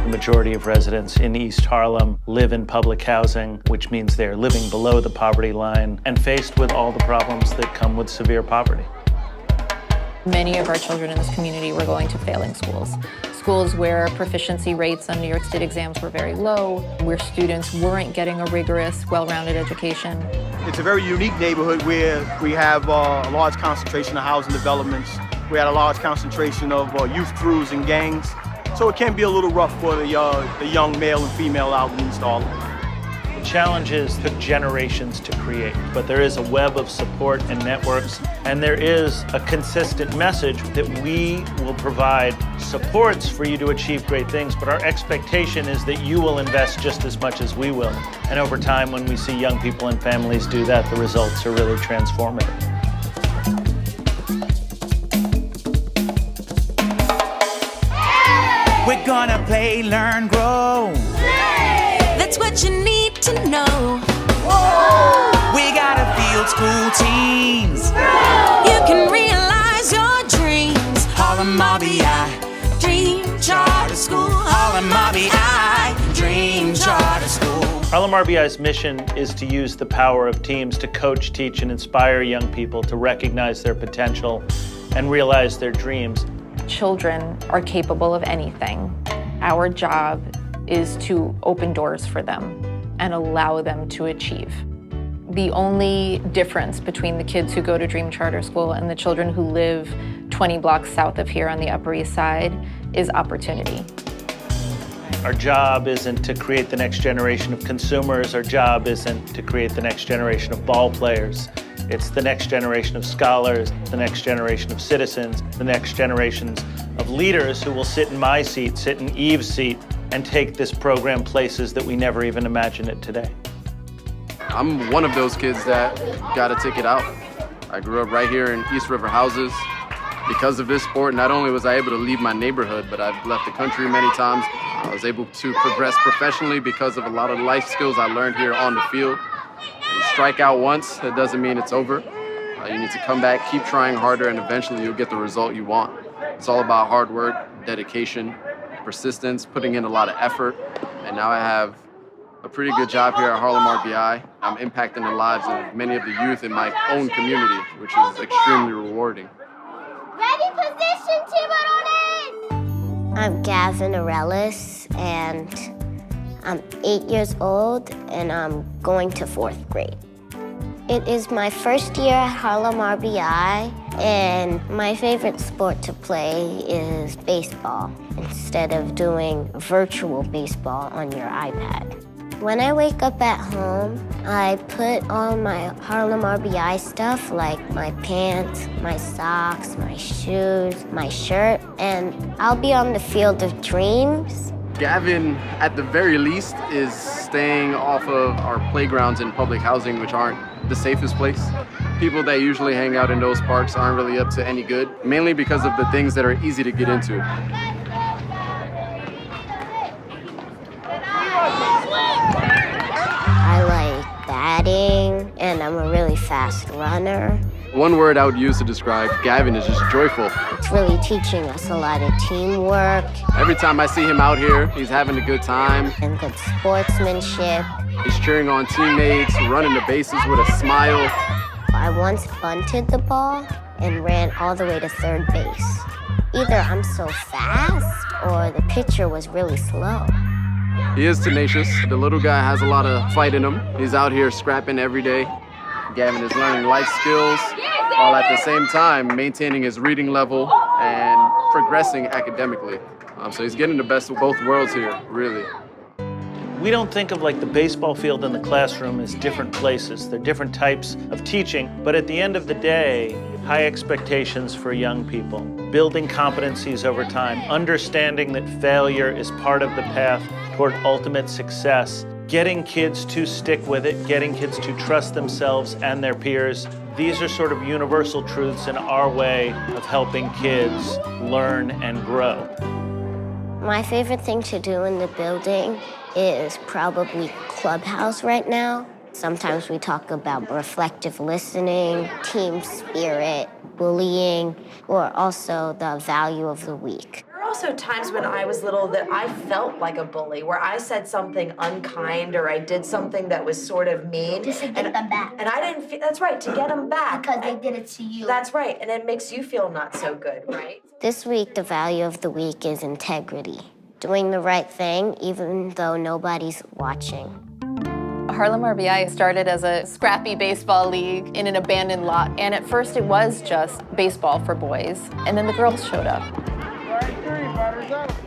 The majority of residents in East Harlem live in public housing, which means they're living below the poverty line and faced with all the problems that come with severe poverty. Many of our children in this community were going to failing schools. Schools where proficiency rates on New York State exams were very low, where students weren't getting a rigorous, well-rounded education. It's a very unique neighborhood where we have a large concentration of housing developments. We had a large concentration of youth crews and gangs. So it can be a little rough for the young male and female out in East Harlem. The challenges took generations to create, but there is a web of support and networks, and there is a consistent message that we will provide supports for you to achieve great things, but our expectation is that you will invest just as much as we will. And over time, when we see young people and families do that, the results are really transformative. We're gonna play, learn, grow. That's what you need to know. We got a field school teams. You can realize your dreams. Harlem RBI, Dream Charter School. Harlem RBI, Dream Charter School. Harlem RBI's mission is to use the power of teams to coach, teach, and inspire young people to recognize their potential and realize their dreams. Children are capable of anything. Our job is to open doors for them and allow them to achieve. The only difference between the kids who go to Dream Charter School and the children who live 20 blocks south of here on the Upper East Side is opportunity. Our job isn't to create the next generation of consumers. Our job isn't to create the next generation of ball players. It's the next generation of scholars, the next generation of citizens, the next generations of leaders who will sit in my seat, sit in Eve's seat, and take this program places that we never even imagined it today. I'm one of those kids that got a ticket out. I grew up right here in East River Houses. Because of this sport, not only was I able to leave my neighborhood, but I've left the country many times. I was able to progress professionally because of a lot of life skills I learned here on the field. You strike out once, that doesn't mean it's over. You need to come back, keep trying harder, and eventually you'll get the result you want. It's all about hard work, dedication, persistence, putting in a lot of effort. And now I have a pretty good job here at Harlem RBI. I'm impacting the lives of many of the youth in my own community, which is extremely rewarding. Ready, position, team on it! I'm Gavin Arelis, and I'm 8 years old, and I'm going to 4th grade. It is my first year at Harlem RBI, and my favorite sport to play is baseball, instead of doing virtual baseball on your iPad. When I wake up at home, I put on my Harlem RBI stuff, like my pants, my socks, my shoes, my shirt, and I'll be on the field of dreams. Gavin, at the very least, is staying off of our playgrounds in public housing, which aren't the safest place. People that usually hang out in those parks aren't really up to any good, mainly because of the things that are easy to get into. I like batting, and I'm a really fast runner. One word I would use to describe Gavin is just joyful. It's really teaching us a lot of teamwork. Every time I see him out here, he's having a good time. And good sportsmanship. He's cheering on teammates, running the bases with a smile. I once bunted the ball and ran all the way to 3rd base. Either I'm so fast or the pitcher was really slow. He is tenacious. The little guy has a lot of fight in him. He's out here scrapping every day. Gavin is learning life skills while at the same time maintaining his reading level and progressing academically. So he's getting the best of both worlds here, really. We don't think of like the baseball field and the classroom as different places. They're different types of teaching, but at the end of the day, high expectations for young people, building competencies over time, understanding that failure is part of the path toward ultimate success, getting kids to stick with it, getting kids to trust themselves and their peers. These are sort of universal truths in our way of helping kids learn and grow. My favorite thing to do in the building is probably Clubhouse right now. Sometimes we talk about reflective listening, team spirit, bullying, or also the value of the week. also times when I was little that I felt like a bully, where I said something unkind or I did something that was sort of mean. Just to get them back. And I didn't feel, that's right, to get them back. Because they did it to you. That's right, and it makes you feel not so good, right? This week, the value of the week is integrity. Doing the right thing, even though nobody's watching. Harlem RBI started as a scrappy baseball league in an abandoned lot. And at first it was just baseball for boys. And then the girls showed up.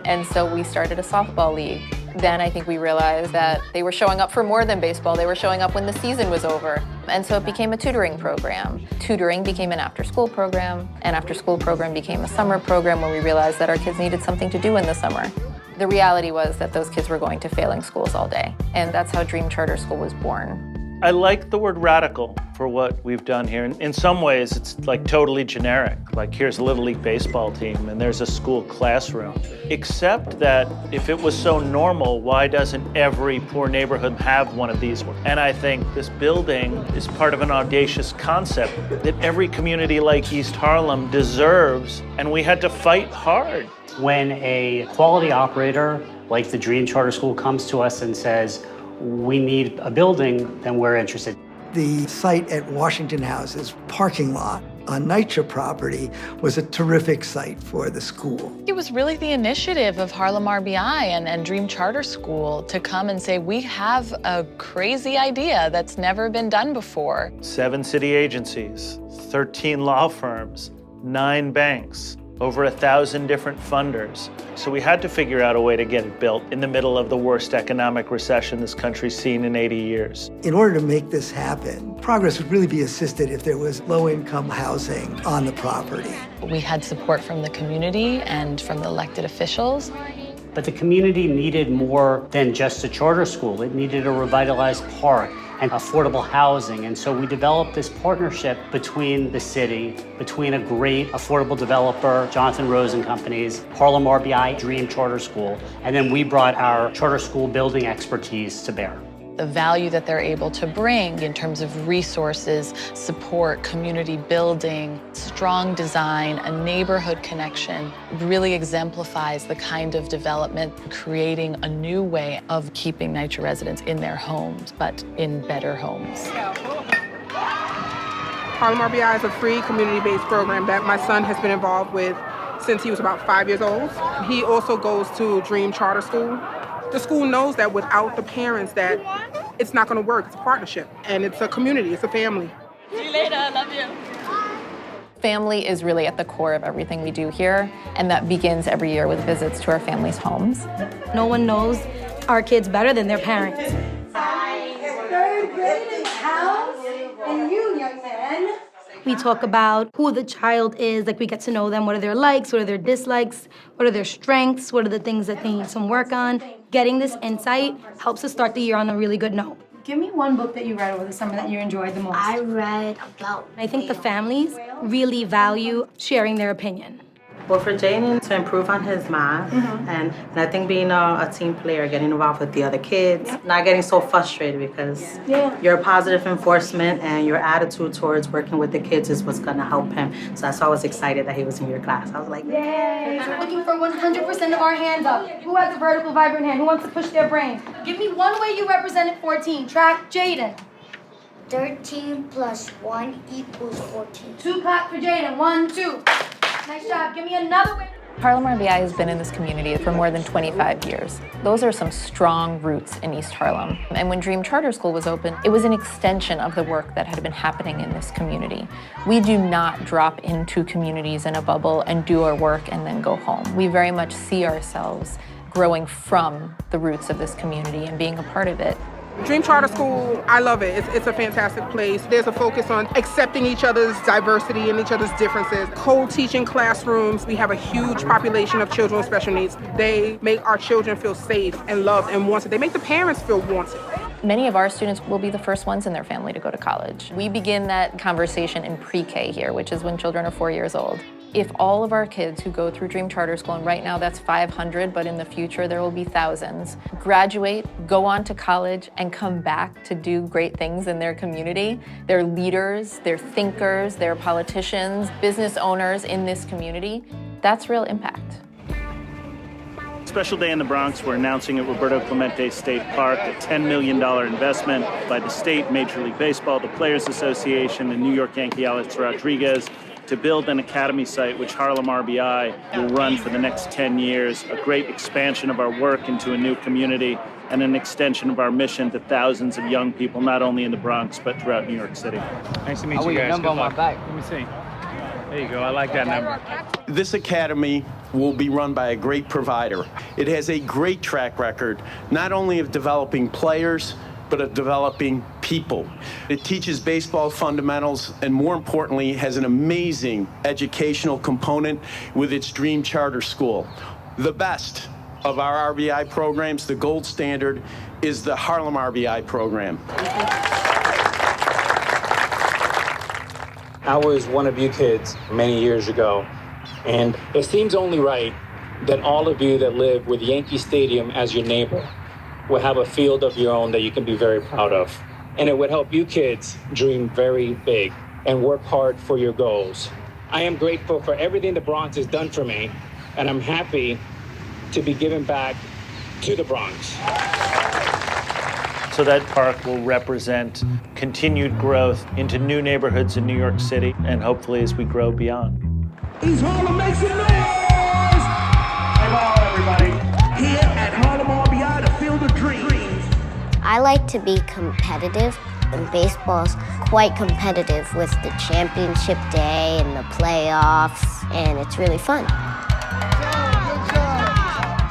And so we started a softball league. Then I think we realized that they were showing up for more than baseball. They were showing up when the season was over. And so it became a tutoring program. Tutoring became an after-school program. An after-school program became a summer program when we realized that our kids needed something to do in the summer. The reality was that those kids were going to failing schools all day. And that's how Dream Charter School was born. I like the word radical for what we've done here. In some ways, it's like totally generic. Like here's a Little League baseball team and there's a school classroom. Except that if it was so normal, why doesn't every poor neighborhood have one of these? And I think this building is part of an audacious concept that every community like East Harlem deserves, and we had to fight hard. When a quality operator like the Dream Charter School comes to us and says, we need a building, then we're interested. The site at Washington House's parking lot on NYCHA property was a terrific site for the school. It was really the initiative of Harlem RBI and Dream Charter School to come and say, we have a crazy idea that's never been done before. 7 city agencies, 13 law firms, 9 banks, over 1,000 different funders. So we had to figure out a way to get it built in the middle of the worst economic recession this country's seen in 80 years. In order to make this happen, progress would really be assisted if there was low-income housing on the property. We had support from the community and from the elected officials. But the community needed more than just a charter school. It needed a revitalized park and affordable housing. And so we developed this partnership between the city, between a great affordable developer, Jonathan Rose and Companies, Harlem RBI, Dream Charter School, and then we brought our charter school building expertise to bear. The value that they're able to bring in terms of resources, support, community building, strong design, a neighborhood connection really exemplifies the kind of development, creating a new way of keeping NYCHA residents in their homes, but in better homes. Harlem RBI is a free community-based program that my son has been involved with since he was about 5 years old. He also goes to Dream Charter School. The school knows that without the parents that it's not going to work. It's a partnership, and it's a community, it's a family. See you later, love you. Family is really at the core of everything we do here, and that begins every year with visits to our families' homes. No one knows our kids better than their parents. Third grade in the house, and you, young man. We talk about who the child is, like we get to know them, what are their likes, what are their dislikes, what are their strengths, what are the things that they need some work on. Getting this insight helps us start the year on a really good note. Give me one book that you read over the summer that you enjoyed the most. I read about... I think the families really value sharing their opinion. Well, for Jaden to improve on his math, and I think being a team player, getting involved with the other kids, not getting so frustrated because your positive enforcement and your attitude towards working with the kids is what's going to help him. So that's why I was excited that he was in your class. I was like, yay! We're looking for 100% of our hands up. Who has a vertical, vibrant hand? Who wants to push their brain? Give me one way you represented 14. Track, Jaden. 13 plus 1 equals 14. 2 clap for Jaden. 1, 2. Nice job. Give me another way. Harlem RBI has been in this community for more than 25 years. Those are some strong roots in East Harlem. And when Dream Charter School was open, it was an extension of the work that had been happening in this community. We do not drop into communities in a bubble and do our work and then go home. We very much see ourselves growing from the roots of this community and being a part of it. Dream Charter School, I love it. It's a fantastic place. There's a focus on accepting each other's diversity and each other's differences. Co-teaching classrooms. We have a huge population of children with special needs. They make our children feel safe and loved and wanted. They make the parents feel wanted. Many of our students will be the first ones in their family to go to college. We begin that conversation in pre-K here, which is when children are 4 years old. If all of our kids who go through Dream Charter School, and right now that's 500, but in the future there will be thousands, graduate, go on to college, and come back to do great things in their community, they're leaders, they're thinkers, they're politicians, business owners in this community, that's real impact. Special day in the Bronx. We're announcing at Roberto Clemente State Park a $10 million investment by the state, Major League Baseball, the Players Association, and New York Yankee Alex Rodriguez to build an academy site which Harlem RBI will run for the next 10 years, a great expansion of our work into a new community and an extension of our mission to thousands of young people, not only in the Bronx, but throughout New York City. Nice to meet you guys. Number on my back. Let me see. There you go. I like that number. This academy will be run by a great provider. It has a great track record, not only of developing players, but of developing people. It teaches baseball fundamentals and, more importantly, has an amazing educational component with its Dream Charter School. The best of our RBI programs, the gold standard, is the Harlem RBI program. I was one of you kids many years ago, and it seems only right that all of you that live with Yankee Stadium as your neighbor will have a field of your own that you can be very proud of. And it would help you kids dream very big and work hard for your goals. I am grateful for everything the Bronx has done for me, and I'm happy to be giving back to the Bronx. So that park will represent continued growth into new neighborhoods in New York City, and hopefully as we grow beyond. East Harlem, make some noise! Hey, ball, everybody. Here at Harlem RBI, the Field of Dreams. I like to be competitive, and baseball's quite competitive with the championship day and the playoffs, and it's really fun.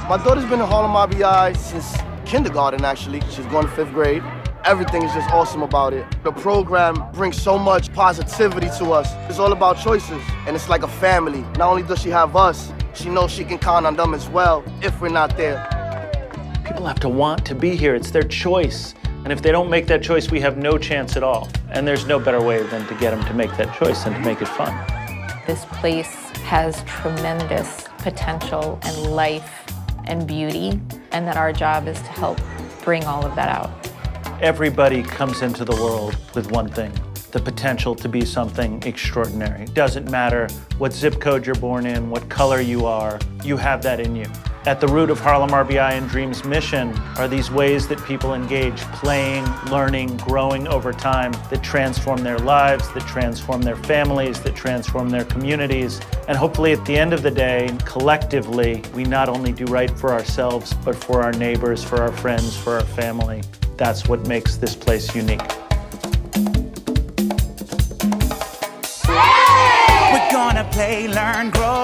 My daughter's been in Harlem RBI since kindergarten, actually. She's going to 5th grade. Everything is just awesome about it. The program brings so much positivity to us. It's all about choices, and it's like a family. Not only does she have us, she knows she can count on them as well if we're not there. People have to want to be here. It's their choice. And if they don't make that choice, we have no chance at all. And there's no better way than to get them to make that choice and to make it fun. This place has tremendous potential and life and beauty, and that our job is to help bring all of that out. Everybody comes into the world with one thing, the potential to be something extraordinary. It doesn't matter what zip code you're born in, what color you are, you have that in you. At the root of Harlem RBI and Dream's mission are these ways that people engage, playing, learning, growing over time, that transform their lives, that transform their families, that transform their communities. And hopefully at the end of the day, collectively, we not only do right for ourselves, but for our neighbors, for our friends, for our family. That's what makes this place unique. We're gonna play, learn, grow.